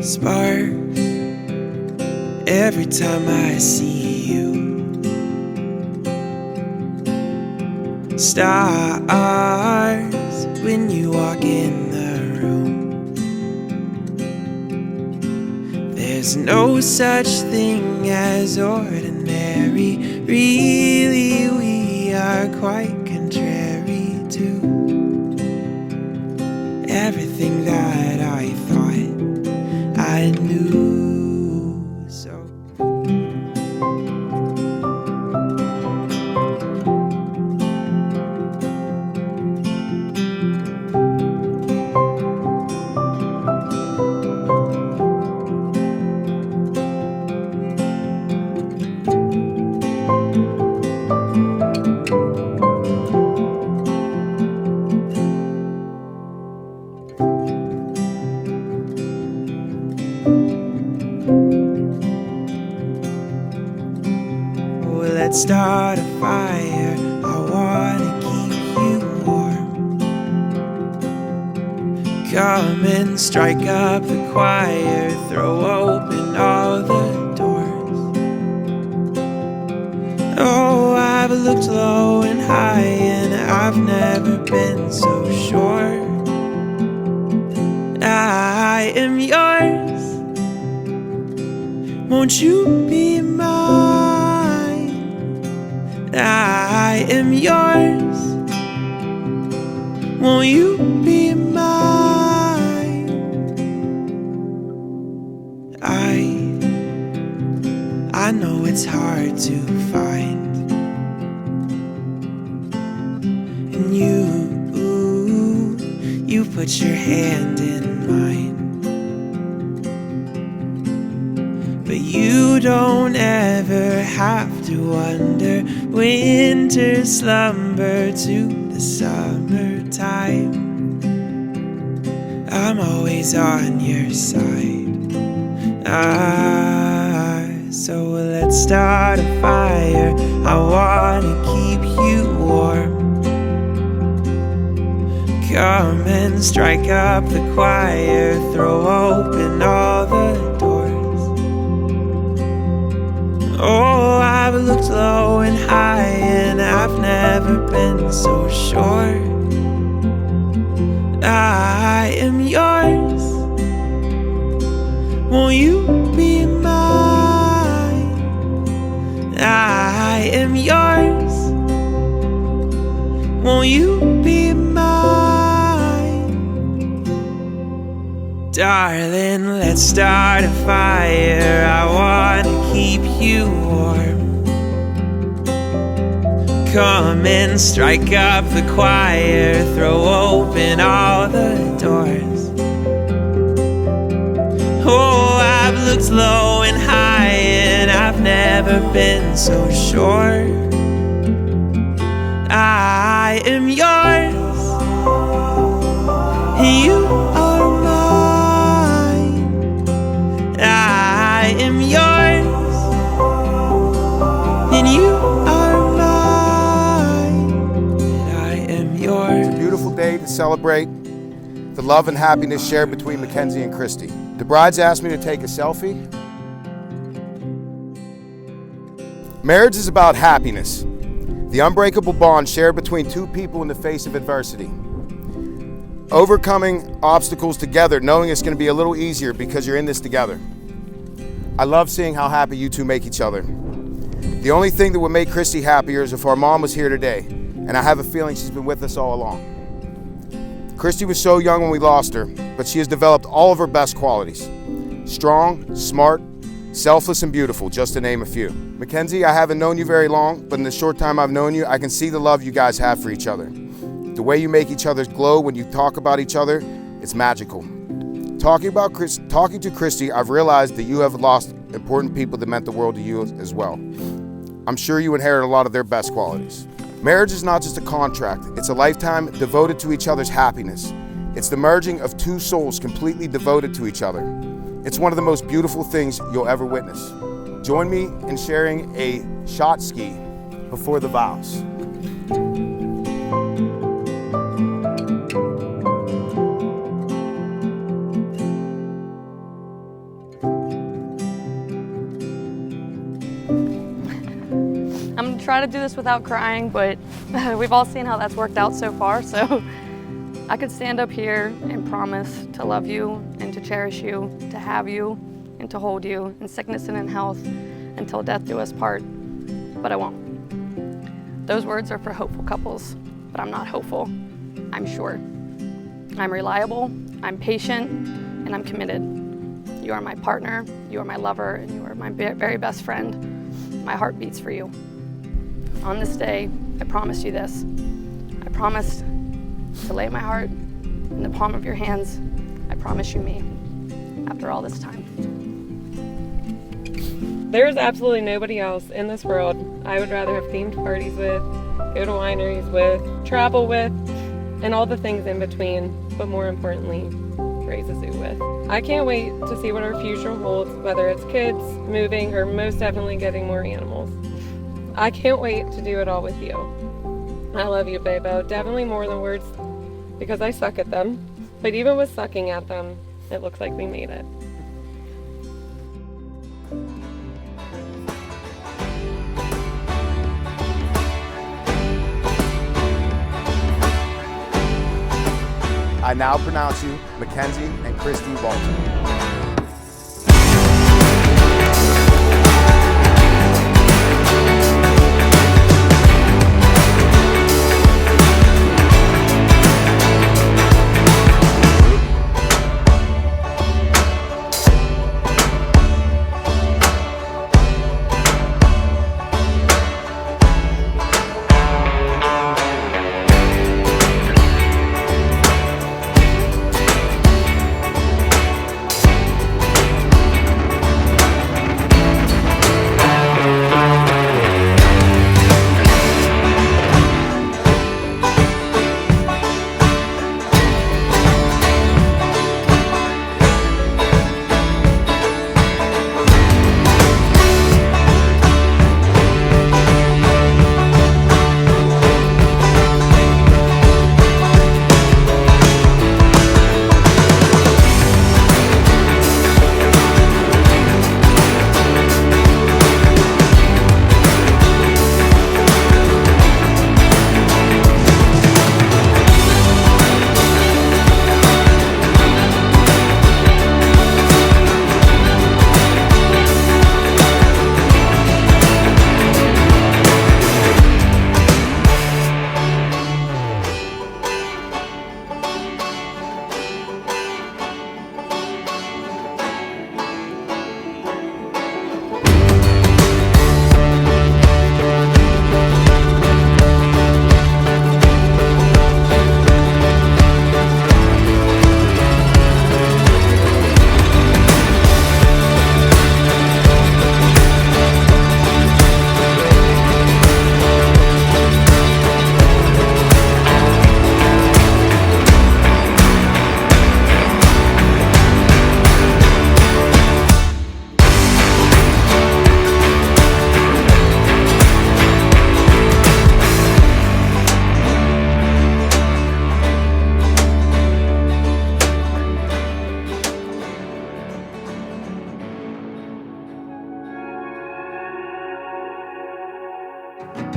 Sparks every time I see you. Stars when you walk in the room. There's no such thing as ordinary. Really, we are quite contrary to everything that I thought I knew. So let's start a fire. I wanna keep you warm. Come and strike up the choir. Throw open all the doors. Oh, I've looked low and high, and I've never been so sure. I am yours. Won't you be mine? I am yours. Won't you be mine? I know it's hard to find, and you put your hand in mine. But you don't ever have to wonder. Winter slumber to the summertime. I'm always on your side. So let's start a fire. I wanna keep you warm. Come and strike up the choir. Throw open all the doors. Oh, I've looked low and high, and I've never been so sure. I am yours. Won't you be mine? I am yours. Won't you be mine? Darling, let's start a fire. I wanna keep you warm. Come and strike up the choir. Throw open all the doors. Oh, I've looked low and high, and I've never been so sure. I am yours, and you are mine. I am yours, and you are mine. I am yours. It's a beautiful day to celebrate the love and happiness shared between Mackenzi and Kristy. The brides asked me to take a selfie. Marriage is about happiness, the unbreakable bond shared between two people in the face of adversity. Overcoming obstacles together, knowing it's going to be a little easier because you're in this together. I love seeing how happy you two make each other. The only thing that would make Kristy happier is if our mom was here today, and I have a feeling she's been with us all along. Kristy was so young when we lost her, but she has developed all of her best qualities. Strong, smart, selfless, and beautiful, just to name a few. Mackenzi, I haven't known you very long, but in the short time I've known you, I can see the love you guys have for each other. The way you make each other glow when you talk about each other, it's magical. Talking to Kristy, I've realized that you have lost important people that meant the world to you as well. I'm sure you inherit a lot of their best qualities. Marriage is not just a contract, it's a lifetime devoted to each other's happiness. It's the merging of two souls completely devoted to each other. It's one of the most beautiful things you'll ever witness. Join me in sharing a shot ski before the vows. I'm gonna try to do this without crying, but we've all seen how that's worked out so far, so I could stand up here and promise to love you and to cherish you, to have you and to hold you in sickness and in health until death do us part, but I won't. Those words are for hopeful couples, but I'm not hopeful. I'm sure. I'm reliable, I'm patient, and I'm committed. You are my partner, you are my lover, and you are my very best friend. My heart beats for you. On this day, I promised you this. I promised to lay my heart in the palm of your hands. I promise you me, after all this time. There's absolutely nobody else in this world I would rather have themed parties with, go to wineries with, travel with, and all the things in between, but more importantly, raise a zoo with. I can't wait to see what our future holds, whether it's kids, moving, or most definitely getting more animals. I can't wait to do it all with you. I love you, Bebo. Definitely more than words, because I suck at them. But even with sucking at them, it looks like we made it. I now pronounce you Mackenzi and Kristy Walton.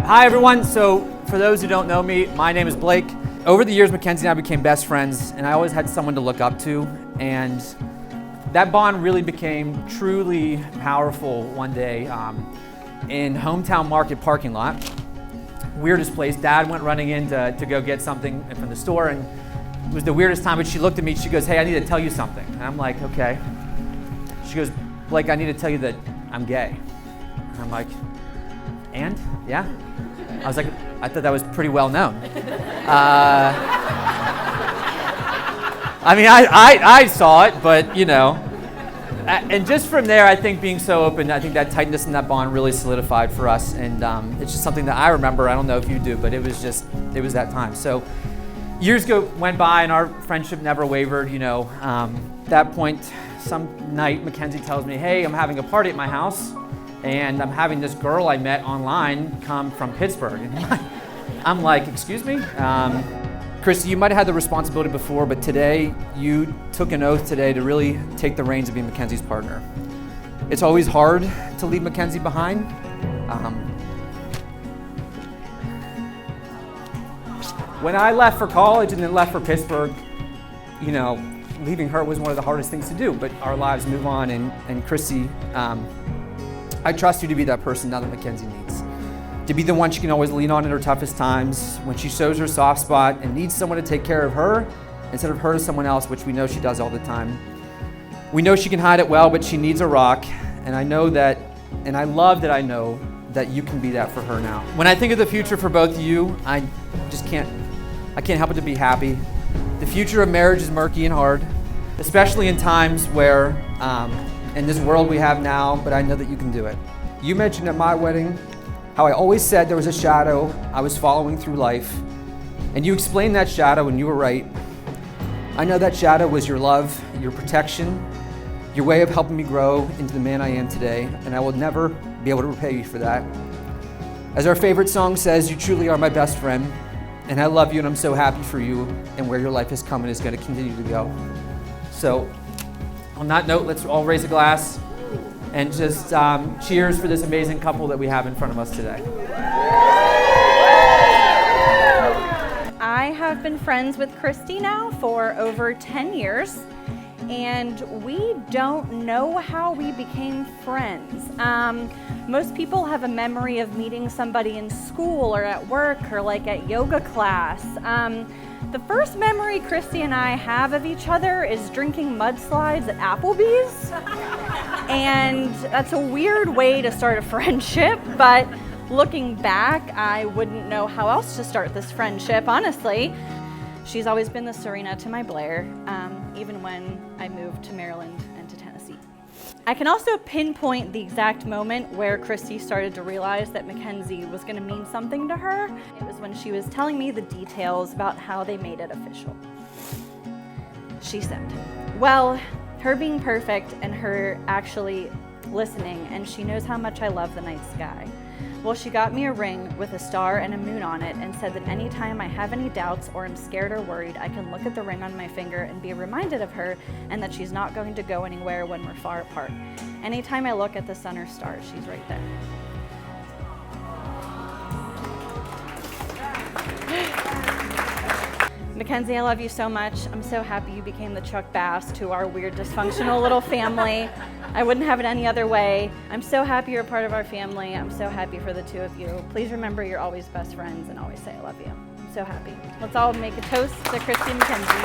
Hi everyone, so for those who don't know me, my name is Blake. Over the years, Mackenzi and I became best friends, and I always had someone to look up to, and that bond really became truly powerful one day in Hometown Market parking lot. Weirdest place. Dad went running in to go get something from the store, and it was the weirdest time, but she looked at me, she goes, "Hey, I need to tell you something." And I'm like, "Okay." She goes, "Blake, I need to tell you that I'm gay." And I'm like, "And? Yeah?" I was like, I thought that was pretty well known. I mean, I saw it, but you know. And just from there, I think being so open, I think that tightness and that bond really solidified for us. And it's just something that I remember. I don't know if you do, but it was that time. So Years went by and our friendship never wavered, you know. At that point, some night, Mackenzi tells me, hey, I'm having a party at my house and I'm having this girl I met online come from Pittsburgh. And I'm like, excuse me? Kristy, you might have had the responsibility before, but today, you took an oath today to really take the reins of being Mackenzi's partner. It's always hard to leave Mackenzi behind. When I left for college and then left for Pittsburgh, you know, leaving her was one of the hardest things to do, but our lives move on, and Kristy, I trust you to be that person now that Mackenzi needs. To be the one she can always lean on in her toughest times, when she shows her soft spot and needs someone to take care of her instead of her to someone else, which we know she does all the time. We know she can hide it well, but she needs a rock, and I know that, and I love that I know that you can be that for her now. When I think of the future for both of you, I can't help but to be happy. The future of marriage is murky and hard, especially in times where, in this world we have now, but I know that you can do it. You mentioned at my wedding how I always said there was a shadow I was following through life, and you explained that shadow, and you were right. I know that shadow was your love, your protection, your way of helping me grow into the man I am today, and I will never be able to repay you for that. As our favorite song says, you truly are my best friend, and I love you, and I'm so happy for you and where your life has come and is going to continue to go. So, on that note, let's all raise a glass and just cheers for this amazing couple that we have in front of us today. I have been friends with Kristy now for over 10 years, and we don't know how we became friends. Most people have a memory of meeting somebody in school or at work or like at yoga class. The first memory Kristy and I have of each other is drinking mudslides at Applebee's. And that's a weird way to start a friendship, but looking back, I wouldn't know how else to start this friendship, honestly. She's always been the Serena to my Blair, even when I moved to Maryland and to Tennessee. I can also pinpoint the exact moment where Kristy started to realize that Mackenzi was going to mean something to her. It was when she was telling me the details about how they made it official. She said, well, her being perfect and her actually listening, and she knows how much I love the night sky. Well, she got me a ring with a star and a moon on it and said that anytime I have any doubts or am scared or worried, I can look at the ring on my finger and be reminded of her and that she's not going to go anywhere when we're far apart. Anytime I look at the sun or stars, she's right there. Mackenzi, I love you so much. I'm so happy you became the Chuck Bass to our weird, dysfunctional little family. I wouldn't have it any other way. I'm so happy you're a part of our family. I'm so happy for the two of you. Please remember you're always best friends and always say I love you. I'm so happy. Let's all make a toast to Kristy and Mackenzi.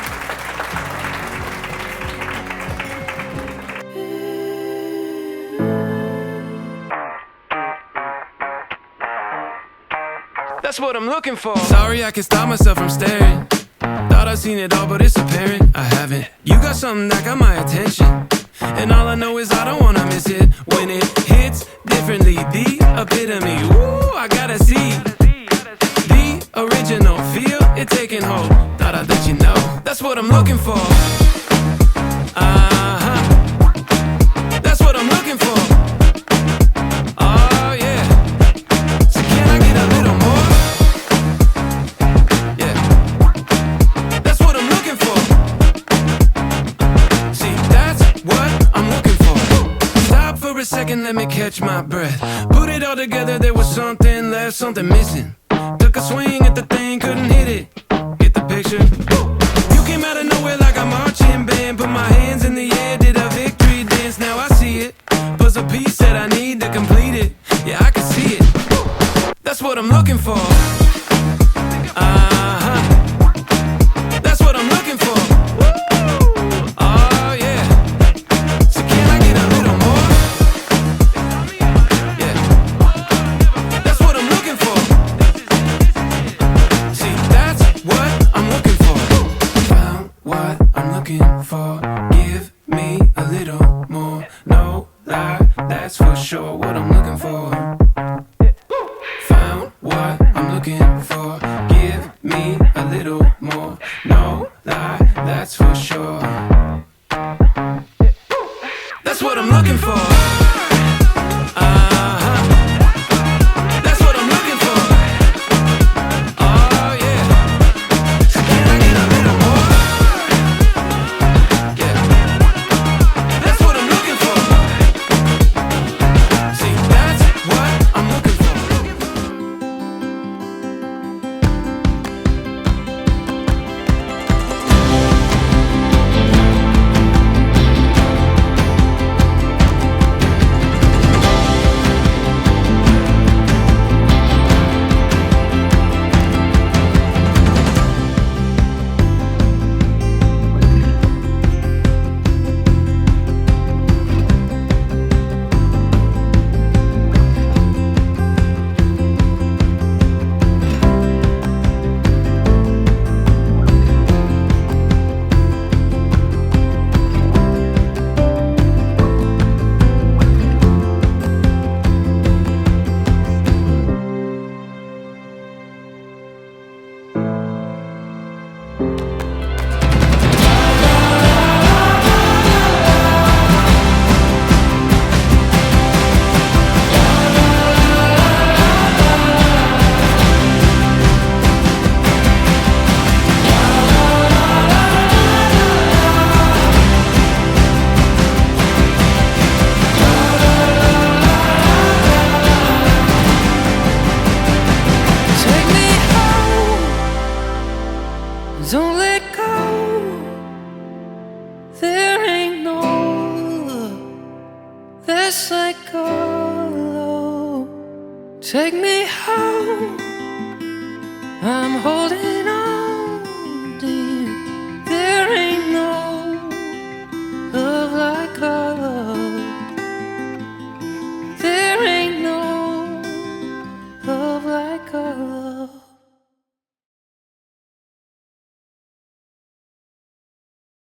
That's what I'm looking for. Sorry, I can't stop myself from staring. Thought I'd seen it all, but it's apparent I haven't. You got something that got my attention, and all I know is I don't wanna miss it. When it hits differently, the epitome. Ooh, I gotta see the original. Feel it taking hold. Thought I'd let you know. That's what I'm looking for. That's what I'm looking for. Oh yeah. So can I get a little more? Yeah. That's what I'm looking for. See, that's what I'm looking for. Stop for a second, let me catch my breath. Put it all together, there was something left, something missing. Took a swing at the thing, couldn't hit it. Get the picture? You came out of nowhere like a marching band. Put my hands in the air, did a victory dance. Now I see it. Puzzle piece that I need to complete it. Yeah, I can see it. That's what I'm looking for. That's what I'm looking for. Oh yeah. So can I get a little more? Yeah. That's what I'm looking for. See, that's what I'm looking for. Found what I'm looking for. Give me a little more. No lie, that's for sure what I'm looking for. Found what I'm looking for. Give me a little more. That's what I'm looking for. That's what I'm looking for. Oh yeah. So can I get a little more? Yeah. That's what I'm looking for. See, that's what I'm looking for. Don't let go. There ain't no love that's like our love. Take me home. I'm holding on.